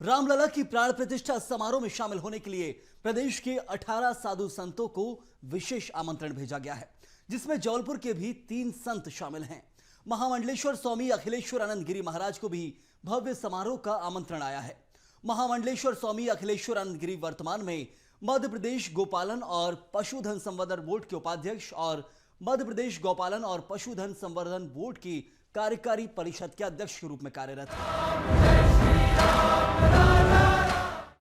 रामलला की प्राण प्रतिष्ठा समारोह में शामिल होने के लिए प्रदेश के 18 साधु संतों को विशेष आमंत्रण भेजा गया है, जिसमें जबलपुर के भी 3 संत शामिल हैं। महामंडलेश्वर स्वामी अखिलेश्वर आनंद गिरी महाराज को भी भव्य समारोह का आमंत्रण आया है। महामंडलेश्वर स्वामी अखिलेश्वर आनंद गिरी वर्तमान में मध्य प्रदेश गोपालन और पशुधन संवर्धन बोर्ड के उपाध्यक्ष और मध्य प्रदेश गौपालन और पशुधन संवर्धन बोर्ड की कार्यकारी परिषद के अध्यक्ष के रूप में कार्यरत है।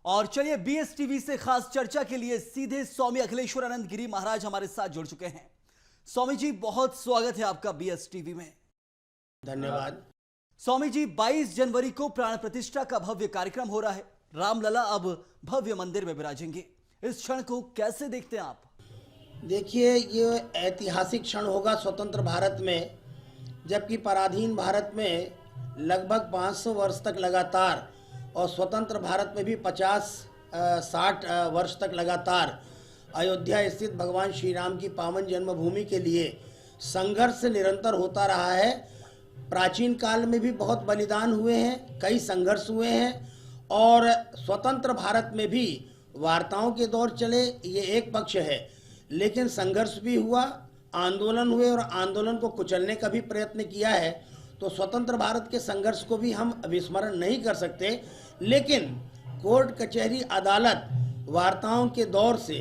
और चलिए बीएसटीवी से खास चर्चा के लिए सीधे स्वामी अखिलेश्वर आनंद गिरी महाराज हमारे साथ जुड़ चुके हैं। स्वामी जी, बहुत स्वागत है आपका बीएसटीवी में। धन्यवाद। स्वामी जी, 22 जनवरी को प्राण प्रतिष्ठा का भव्य कार्यक्रम हो रहा है। रामलला अब भव्य मंदिर में विराजेंगे, इस क्षण को कैसे देखते हैं आप? देखिए, ये ऐतिहासिक क्षण होगा स्वतंत्र भारत में, जबकि पराधीन भारत में लगभग 500 वर्ष तक लगातार और स्वतंत्र भारत में भी 50-60 वर्ष तक लगातार अयोध्या स्थित भगवान श्री राम की पावन जन्मभूमि के लिए संघर्ष निरंतर होता रहा है। प्राचीन काल में भी बहुत बलिदान हुए हैं, कई संघर्ष हुए हैं, और स्वतंत्र भारत में भी वार्ताओं के दौर चले, ये एक पक्ष है, लेकिन संघर्ष भी हुआ, आंदोलन हुए और आंदोलन को कुचलने का भी प्रयत्न किया है। तो स्वतंत्र भारत के संघर्ष को भी हम विस्मरण नहीं कर सकते, लेकिन कोर्ट कचहरी अदालत वार्ताओं के दौर से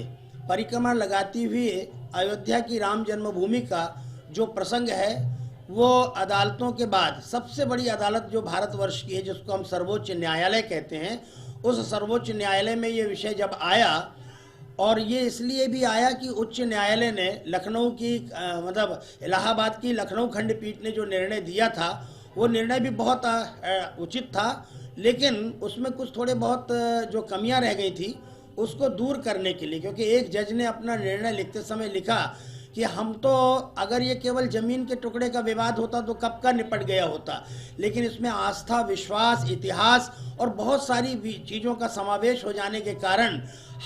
परिक्रमा लगाती हुई अयोध्या की राम जन्मभूमि का जो प्रसंग है, वो अदालतों के बाद सबसे बड़ी अदालत जो भारतवर्ष की है, जिसको हम सर्वोच्च न्यायालय कहते हैं, उस सर्वोच्च न्यायालय में ये विषय जब आया, और ये इसलिए भी आया कि उच्च न्यायालय ने लखनऊ की मतलब इलाहाबाद की लखनऊ खंडपीठ ने जो निर्णय दिया था, वो निर्णय भी बहुत उचित था, लेकिन उसमें कुछ थोड़े बहुत जो कमियां रह गई थी उसको दूर करने के लिए, क्योंकि एक जज ने अपना निर्णय लिखते समय लिखा कि हम तो अगर ये केवल ज़मीन के टुकड़े का विवाद होता तो कब का निपट गया होता, लेकिन इसमें आस्था, विश्वास, इतिहास और बहुत सारी चीज़ों का समावेश हो जाने के कारण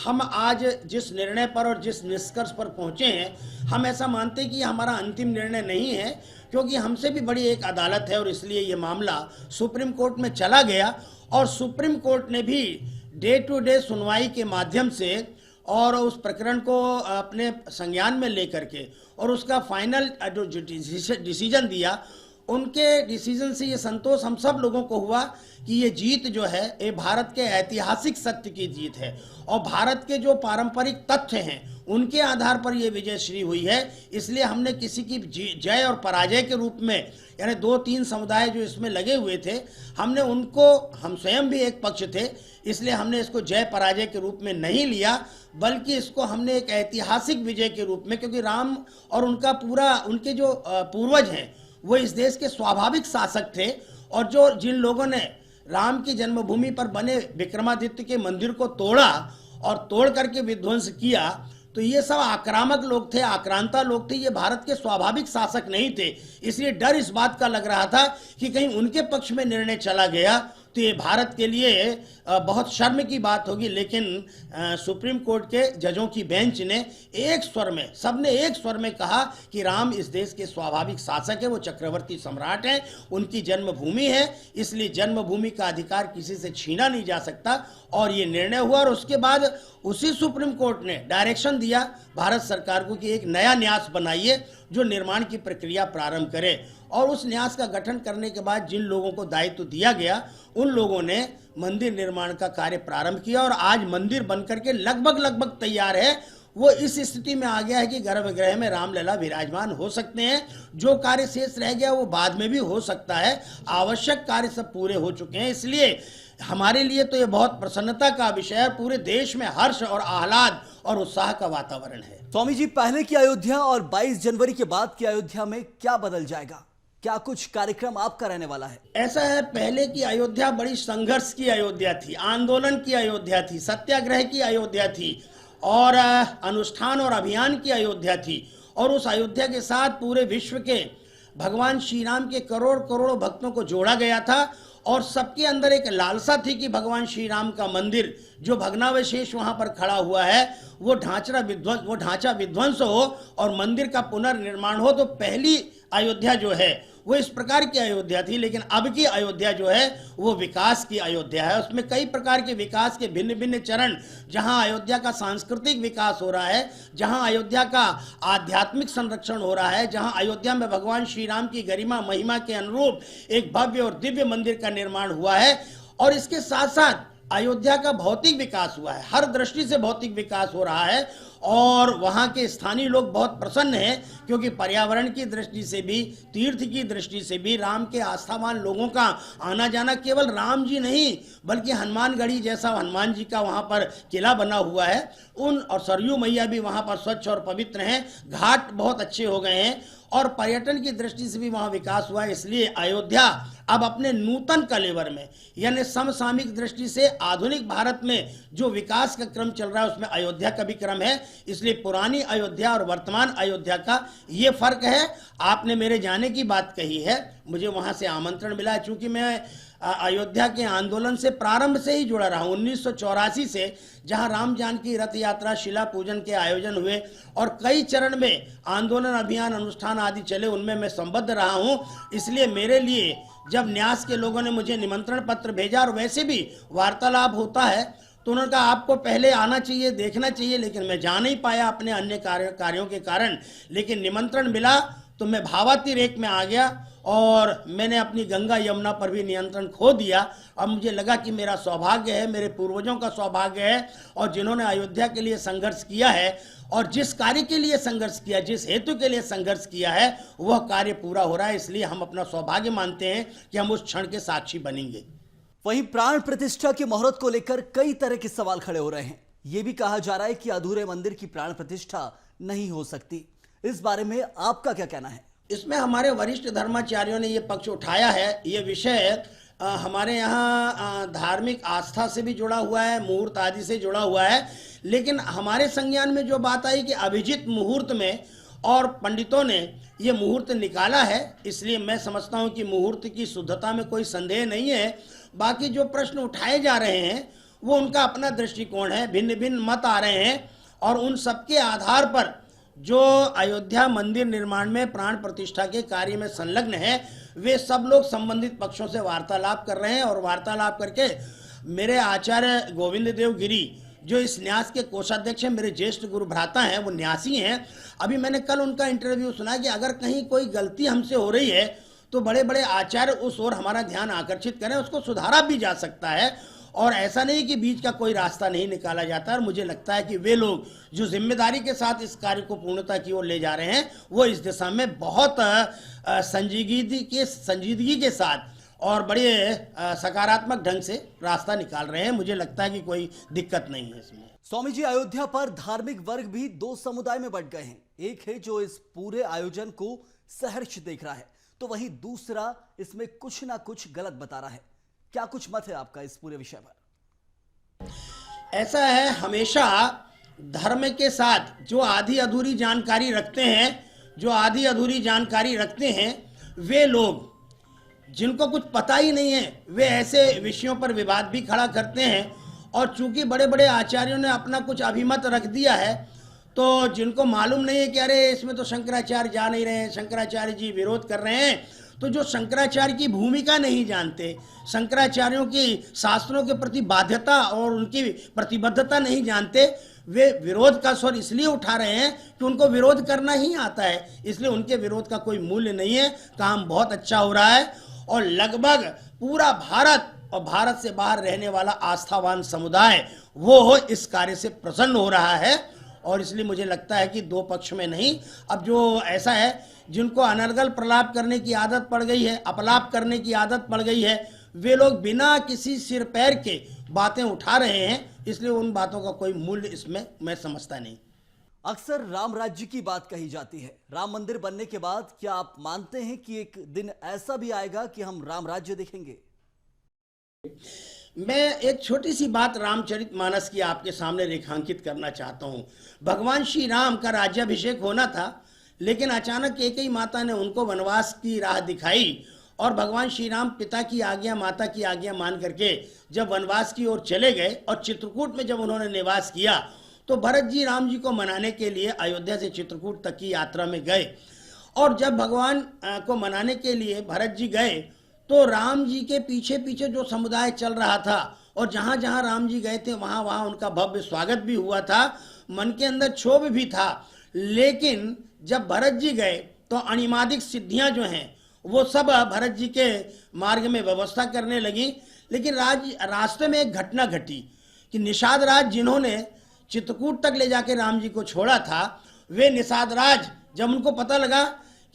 हम आज जिस निर्णय पर और जिस निष्कर्ष पर पहुँचे हैं, हम ऐसा मानते हैं कि हमारा अंतिम निर्णय नहीं है, क्योंकि हमसे भी बड़ी एक अदालत है, और इसलिए ये मामला सुप्रीम कोर्ट में चला गया। और सुप्रीम कोर्ट ने भी डे टू डे सुनवाई के माध्यम से और उस प्रकरण को अपने संज्ञान में लेकर के और उसका फाइनल जो डिसीजन दिया, उनके डिसीजन से ये संतोष हम सब लोगों को हुआ कि ये जीत जो है, ये भारत के ऐतिहासिक सत्य की जीत है, और भारत के जो पारंपरिक तथ्य हैं उनके आधार पर ये विजयश्री हुई है। इसलिए हमने किसी की जय और पराजय के रूप में, यानी 2-3 समुदाय जो इसमें लगे हुए थे, हमने उनको, हम स्वयं भी एक पक्ष थे, इसलिए हमने इसको जय पराजय के रूप में नहीं लिया, बल्कि इसको हमने एक ऐतिहासिक विजय के रूप में, क्योंकि राम और उनका पूरा, उनके जो पूर्वज हैं वो इस देश के स्वाभाविक शासक थे, और जो जिन लोगों ने राम की जन्मभूमि पर बने विक्रमादित्य के मंदिर को तोड़ा और तोड़ करके विध्वंस किया, तो ये सब आक्रामक लोग थे, आक्रांता लोग थे, ये भारत के स्वाभाविक शासक नहीं थे। इसलिए डर इस बात का लग रहा था कि कहीं उनके पक्ष में निर्णय चला गया तो ये भारत के लिए बहुत शर्म की बात होगी। लेकिन सुप्रीम कोर्ट के जजों की बेंच ने एक स्वर में, सबने एक स्वर में कहा कि राम इस देश के स्वाभाविक शासक है, वो चक्रवर्ती सम्राट हैं, उनकी जन्मभूमि है, इसलिए जन्मभूमि का अधिकार किसी से छीना नहीं जा सकता, और ये निर्णय हुआ। और उसके बाद उसी सुप्रीम कोर्ट ने डायरेक्शन दिया भारत सरकार को कि एक नया न्यास बनाइए जो निर्माण की प्रक्रिया प्रारंभ करे, और उस न्यास का गठन करने के बाद जिन लोगों को दायित्व दिया गया, उन लोगों ने मंदिर निर्माण का कार्य प्रारंभ किया, और आज मंदिर बनकर के लगभग तैयार है। वो इस स्थिति में आ गया है कि गर्भगृह में रामलला विराजमान हो सकते हैं। जो कार्य शेष रह गया वो बाद में भी हो सकता है, आवश्यक कार्य सब पूरे हो चुके हैं। इसलिए हमारे लिए तो ये बहुत प्रसन्नता का विषय है, पूरे देश में हर्ष और आह्लाद और उत्साह का वातावरण है। स्वामी जी, पहले की अयोध्या और 22 जनवरी के बाद की अयोध्या में क्या बदल जाएगा? क्या कुछ कार्यक्रम आपका रहने वाला है? ऐसा है, पहले की अयोध्या बड़ी संघर्ष की अयोध्या थी, आंदोलन की अयोध्या थी, सत्याग्रह की अयोध्या थी, और अनुष्ठान और अभियान की अयोध्या थी, और उस अयोध्या के साथ पूरे विश्व के भगवान श्री राम के करोड़ों भक्तों को जोड़ा गया था, और सबके अंदर एक लालसा थी कि भगवान श्री राम का मंदिर जो भग्नावशेष वहां पर खड़ा हुआ है, वो ढांचा विध्वंस हो और मंदिर का पुनर्निर्माण हो। तो पहली अयोध्या जो है वो इस प्रकार की अयोध्या थी। लेकिन अब की अयोध्या जो है वो विकास की अयोध्या है। उसमें कई प्रकार के विकास के भिन्न भिन्न चरण, जहां अयोध्या का सांस्कृतिक विकास हो रहा है, जहां अयोध्या का आध्यात्मिक संरक्षण हो रहा है, जहां अयोध्या में भगवान श्री राम की गरिमा महिमा के अनुरूप एक भव्य और दिव्य मंदिर का निर्माण हुआ है, और इसके साथ साथ अयोध्या का भौतिक विकास हुआ है। हर दृष्टि से भौतिक विकास हो रहा है और वहाँ के स्थानीय लोग बहुत प्रसन्न हैं, क्योंकि पर्यावरण की दृष्टि से भी, तीर्थ की दृष्टि से भी, राम के आस्थावान लोगों का आना जाना, केवल राम जी नहीं बल्कि हनुमानगढ़ी जैसा हनुमान जी का वहाँ पर किला बना हुआ है, और सरयू मैया भी वहाँ पर स्वच्छ और पवित्र हैं, घाट बहुत अच्छे हो गए हैं और पर्यटन की दृष्टि से भी वहाँ विकास हुआ है। इसलिए अयोध्या अब अपने नूतन कलेवर में, यानी समसामयिक दृष्टि से आधुनिक भारत में जो विकास का क्रम चल रहा है उसमें अयोध्या का भी क्रम है। इसलिए पुरानी अयोध्या और वर्तमान अयोध्या का ये फर्क है। आपने मेरे जाने की बात कही है, मुझे वहाँ से आमंत्रण मिला है, चूँकि मैं अयोध्या के आंदोलन से प्रारंभ से ही जुड़ा रहा हूँ। 1984 से जहां राम जानकी रथ यात्रा, शिला पूजन के आयोजन हुए और कई चरण में आंदोलन, अभियान, अनुष्ठान आदि चले, उनमें मैं संबद्ध रहा हूँ। इसलिए मेरे लिए जब न्यास के लोगों ने मुझे निमंत्रण पत्र भेजा, और वैसे भी वार्तालाप होता है, तो उन्होंने कहा आपको पहले आना चाहिए, देखना चाहिए, लेकिन मैं जा नहीं पाया अपने अन्य कार्यों के कारण। लेकिन निमंत्रण मिला तो मैं भावातिरेक में आ गया और मैंने अपनी गंगा यमुना पर भी नियंत्रण खो दिया। अब मुझे लगा कि मेरा सौभाग्य है, मेरे पूर्वजों का सौभाग्य है, और जिन्होंने अयोध्या के लिए संघर्ष किया है और जिस कार्य के लिए संघर्ष किया, जिस हेतु के लिए संघर्ष किया है, वह कार्य पूरा हो रहा है। इसलिए हम अपना सौभाग्य मानते हैं कि हम उस क्षण के साक्षी बनेंगे। वहीं प्राण प्रतिष्ठा के मुहूर्त को लेकर कई तरह के सवाल खड़े हो रहे हैं। यह भी कहा जा रहा है कि अधूरे मंदिर की प्राण प्रतिष्ठा नहीं हो सकती। इस बारे में आपका क्या कहना है? इसमें हमारे वरिष्ठ धर्माचार्यों ने ये पक्ष उठाया है। ये विषय हमारे यहाँ धार्मिक आस्था से भी जुड़ा हुआ है, मुहूर्त आदि से जुड़ा हुआ है। लेकिन हमारे संज्ञान में जो बात आई कि अभिजित मुहूर्त में, और पंडितों ने ये मुहूर्त निकाला है, इसलिए मैं समझता हूँ कि मुहूर्त की शुद्धता में कोई संदेह नहीं है। बाकी जो प्रश्न उठाए जा रहे हैं वो उनका अपना दृष्टिकोण है, भिन्न भिन्न मत आ रहे हैं, और उन सबके आधार पर जो अयोध्या मंदिर निर्माण में प्राण प्रतिष्ठा के कार्य में संलग्न है, वे सब लोग संबंधित पक्षों से वार्तालाप कर रहे हैं। और वार्तालाप करके मेरे आचार्य गोविंद देव गिरी, जो इस न्यास के कोषाध्यक्ष हैं, मेरे ज्येष्ठ गुरु भ्राता हैं, वो न्यासी हैं। अभी मैंने कल उनका इंटरव्यू सुना कि अगर कहीं कोई गलती हमसे हो रही है तो बड़े बड़े आचार्य उस ओर हमारा ध्यान आकर्षित करें, उसको सुधारा भी जा सकता है, और ऐसा नहीं कि बीच का कोई रास्ता नहीं निकाला जाता। और मुझे लगता है कि वे लोग जो जिम्मेदारी के साथ इस कार्य को पूर्णता की ओर ले जा रहे हैं, वो इस दिशा में बहुत संजीदगी के साथ और बड़े सकारात्मक ढंग से रास्ता निकाल रहे हैं। मुझे लगता है कि कोई दिक्कत नहीं है इसमें। स्वामी जी, अयोध्या पर धार्मिक वर्ग भी दो समुदाय में बंट गए हैं। एक है जो इस पूरे आयोजन को सहर्ष देख रहा है, तो वहीं दूसरा इसमें कुछ ना कुछ गलत बता रहा है। क्या कुछ मत है आपका इस पूरे विषय पर? ऐसा है, हमेशा धर्म के साथ जो आधी अधूरी जानकारी रखते हैं, वे लोग जिनको कुछ पता ही नहीं है, वे ऐसे विषयों पर विवाद भी खड़ा करते हैं। और चूंकि बड़े बड़े आचार्यों ने अपना कुछ अभिमत रख दिया है, तो जिनको मालूम नहीं है कि अरे इसमें तो शंकराचार्य जा नहीं रहे हैं, शंकराचार्य जी विरोध कर रहे हैं, तो जो शंकराचार्य की भूमिका नहीं जानते, शंकराचार्यों की शास्त्रों के प्रति बाध्यता और उनकी प्रतिबद्धता नहीं जानते, वे विरोध का स्वर इसलिए उठा रहे हैं कि उनको विरोध करना ही आता है। इसलिए उनके विरोध का कोई मूल्य नहीं है। काम बहुत अच्छा हो रहा है और लगभग पूरा भारत और भारत से बाहर रहने वाला आस्थावान समुदाय वो इस कार्य से प्रसन्न हो रहा है। और इसलिए मुझे लगता है कि दो पक्ष में नहीं, अब जो ऐसा है जिनको अनर्गल प्रलाप करने की आदत पड़ गई है, अपलाप करने की आदत पड़ गई है, वे लोग बिना किसी सिर पैर के बातें उठा रहे हैं। इसलिए उन बातों का कोई मूल्य इसमें मैं समझता नहीं। अक्सर राम राज्य की बात कही जाती है। राम मंदिर बनने के बाद क्या आप मानते हैं कि एक दिन ऐसा भी आएगा कि हम राम राज्य देखेंगे? मैं एक छोटी सी बात रामचरितमानस की आपके सामने रेखांकित करना चाहता हूँ। भगवान श्री राम का राज्याभिषेक होना था, लेकिन अचानक कैकेयी माता ने उनको वनवास की राह दिखाई और भगवान श्री राम पिता की आज्ञा, माता की आज्ञा मान करके जब वनवास की ओर चले गए और चित्रकूट में जब उन्होंने निवास किया, तो भरत जी राम जी को मनाने के लिए अयोध्या से चित्रकूट तक की यात्रा में गए। और जब भगवान को मनाने के लिए भरत जी गए तो राम जी के पीछे पीछे जो समुदाय चल रहा था और जहाँ जहाँ राम जी गए थे वहाँ वहाँ उनका भव्य स्वागत भी हुआ था, मन के अंदर क्षोभ भी था। लेकिन जब भरत जी गए तो अणिमादिक सिद्धियाँ जो हैं वो सब भरत जी के मार्ग में व्यवस्था करने लगी। लेकिन रास्ते में एक घटना घटी कि निषाद राज जिन्होंने चित्रकूट तक ले जाके राम जी को छोड़ा था, वे निषाद राज जब उनको पता लगा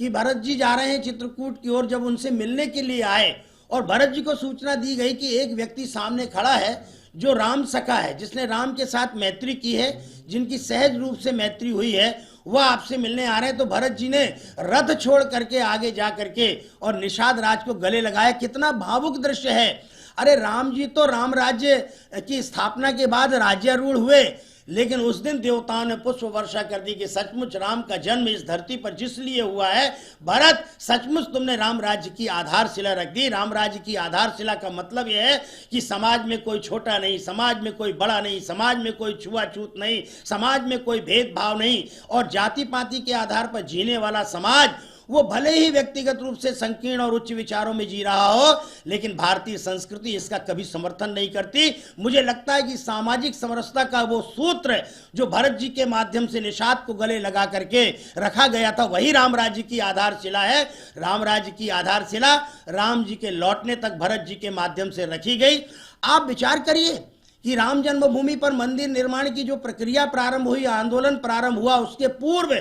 कि भरत जी जा रहे हैं चित्रकूट की ओर, जब उनसे मिलने के लिए आए और भरत जी को सूचना दी गई कि एक व्यक्ति सामने खड़ा है जो राम सखा है, जिसने राम के साथ मैत्री की है, जिनकी सहज रूप से मैत्री हुई है, वह आपसे मिलने आ रहे हैं। तो भरत जी ने रथ छोड़ करके आगे जा करके और निषाद राज को गले लगाया। कितना भावुक दृश्य है। अरे राम जी तो राम राज्य की स्थापना के बाद राज्यारूढ़ हुए, लेकिन उस दिन देवताओं ने पुष्प वर्षा कर दी कि सचमुच राम का जन्म इस धरती पर जिस लिए हुआ है, भरत सचमुच तुमने राम राज्य की आधारशिला रख दी। राम राज्य की आधारशिला का मतलब यह है कि समाज में कोई छोटा नहीं, समाज में कोई बड़ा नहीं, समाज में कोई छुआछूत नहीं, समाज में कोई भेदभाव नहीं, और जाति पाति के आधार पर जीने वाला समाज वो भले ही व्यक्तिगत रूप से संकीर्ण और उच्च विचारों में जी रहा हो, लेकिन भारतीय संस्कृति इसका कभी समर्थन नहीं करती। मुझे लगता है कि सामाजिक समरसता का वो सूत्र जो भरत जी के माध्यम से निषाद को गले लगा करके रखा गया था, वही राम राज्य की आधारशिला है। राम राज्य की आधारशिला राम जी के लौटने तक भरत जी के माध्यम से रखी गई। आप विचार करिए कि राम जन्मभूमि पर मंदिर निर्माण की जो प्रक्रिया प्रारंभ हुई, आंदोलन प्रारंभ हुआ, उसके पूर्व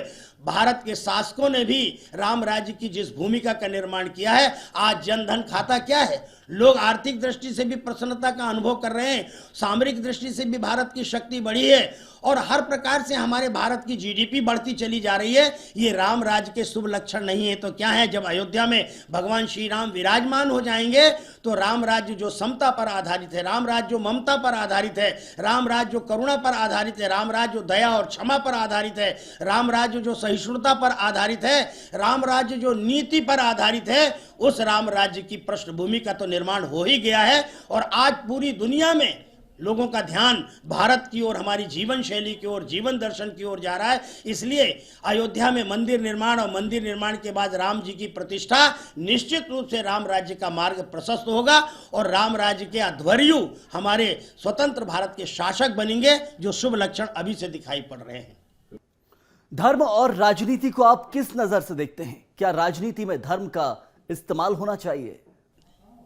भारत के शासकों ने भी राम राज्य की जिस भूमिका का निर्माण किया है, आज जनधन खाता क्या है, लोग आर्थिक दृष्टि से भी प्रसन्नता का अनुभव कर रहे हैं, सामरिक दृष्टि से भी भारत की शक्ति बढ़ी है और हर प्रकार से हमारे भारत की जीडीपी बढ़ती चली जा रही है। ये राम राज्य के शुभ लक्षण नहीं है तो क्या है? जब अयोध्या में भगवान श्री राम विराजमान हो जाएंगे तो राम राज्य जो समता पर आधारित है, राम राज्य जो ममता पर आधारित है, राम राज्य जो करुणा पर आधारित है, राम राज्य जो दया और क्षमा पर आधारित है, राम राज्य जो सहिष्णुता पर आधारित है, राम राज्य जो नीति पर आधारित है, उस राम राज्य की पृष्ठभूमि का तो निर्माण हो ही गया है। और आज पूरी दुनिया में लोगों का ध्यान भारत की ओर, हमारी जीवन शैली की ओर, जीवन दर्शन की ओर जा रहा है। इसलिए अयोध्या में मंदिर निर्माण और मंदिर निर्माण के बाद राम जी की प्रतिष्ठा, निश्चित रूप से राम राज्य का मार्ग प्रशस्त होगा और राम राज्य के अध्वर्यु हमारे स्वतंत्र भारत के शासक बनेंगे, जो शुभ लक्षण अभी से दिखाई पड़ रहे हैं। धर्म और राजनीति को आप किस नजर से देखते हैं? क्या राजनीति में धर्म का इस्तेमाल होना चाहिए?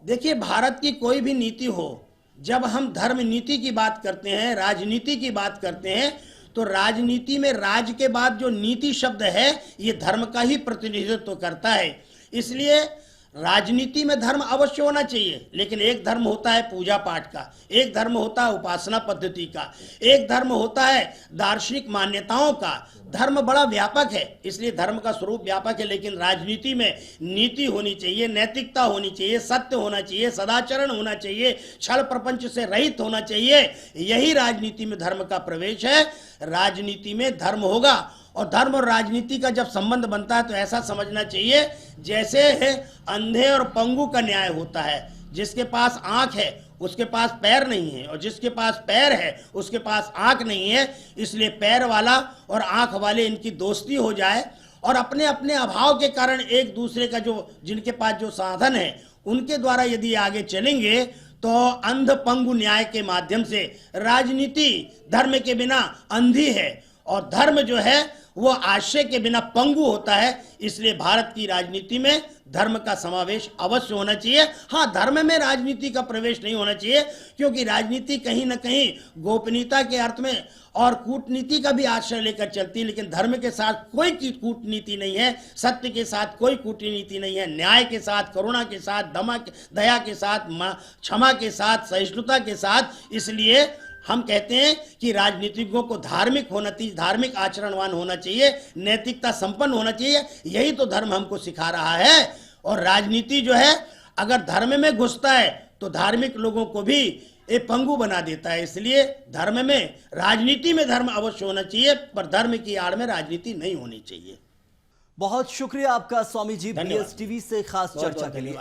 देखिए, भारत की कोई भी नीति हो, जब हम धर्म नीति की बात करते हैं, राजनीति की बात करते हैं, तो राजनीति में राज के बाद जो नीति शब्द है, ये धर्म का ही प्रतिनिधित्व करता है। इसलिए राजनीति में धर्म अवश्य होना चाहिए, लेकिन एक धर्म होता है पूजा पाठ का, एक धर्म होता है उपासना पद्धति का, एक धर्म होता है दार्शनिक मान्यताओं का। धर्म बड़ा व्यापक है, इसलिए धर्म का स्वरूप व्यापक है, लेकिन राजनीति में नीति होनी चाहिए, नैतिकता होनी चाहिए, सत्य होना चाहिए, सदाचरण होना चाहिए, छल प्रपंच से रहित होना चाहिए। यही राजनीति में धर्म का प्रवेश है। राजनीति में धर्म होगा, और धर्म और राजनीति का जब संबंध बनता है तो ऐसा समझना चाहिए जैसे है अंधे और पंगु का न्याय होता है। जिसके पास आंख है उसके पास पैर नहीं है, और जिसके पास पैर है उसके पास आंख नहीं है। इसलिए पैर वाला और आंख वाले इनकी दोस्ती हो जाए और अपने अपने अभाव के कारण एक दूसरे का जिनके पास जो साधन है उनके द्वारा यदि आगे चलेंगे तो अंध पंगु न्याय के माध्यम से राजनीति धर्म के बिना अंधी है, और धर्म जो है वो आशय के बिना पंगु होता है। इसलिए भारत की राजनीति में धर्म का समावेश अवश्य होना चाहिए। हाँ, धर्म में राजनीति का प्रवेश नहीं होना चाहिए, क्योंकि राजनीति कहीं ना कहीं गोपनीयता के अर्थ में और कूटनीति का भी आश्रय लेकर चलती है, लेकिन धर्म के साथ कोई कूटनीति नहीं है, सत्य के साथ कोई कूटनीति नहीं है, न्याय के साथ, करुणा के साथ, दया के साथ, क्षमा के साथ, सहिष्णुता के साथ। इसलिए हम कहते हैं कि राजनीतिज्ञों को धार्मिक होना चाहिए, धार्मिक आचरणवान होना चाहिए, नैतिकता संपन्न होना चाहिए। यही तो धर्म हमको सिखा रहा है। और राजनीति जो है अगर धर्म में घुसता है तो धार्मिक लोगों को भी एक पंगु बना देता है। इसलिए धर्म में, राजनीति में धर्म अवश्य होना चाहिए, पर धर्म की आड़ में राजनीति नहीं होनी चाहिए। बहुत शुक्रिया आपका स्वामी जी, BSTV से खास चर्चा के लिए।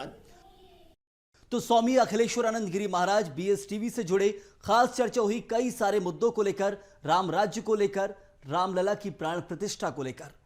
तो स्वामी अखिलेश्वरानंद गिरी महाराज BSTV से जुड़े, खास चर्चा हुई कई सारे मुद्दों को लेकर, राम राज्य को लेकर, रामलला की प्राण प्रतिष्ठा को लेकर।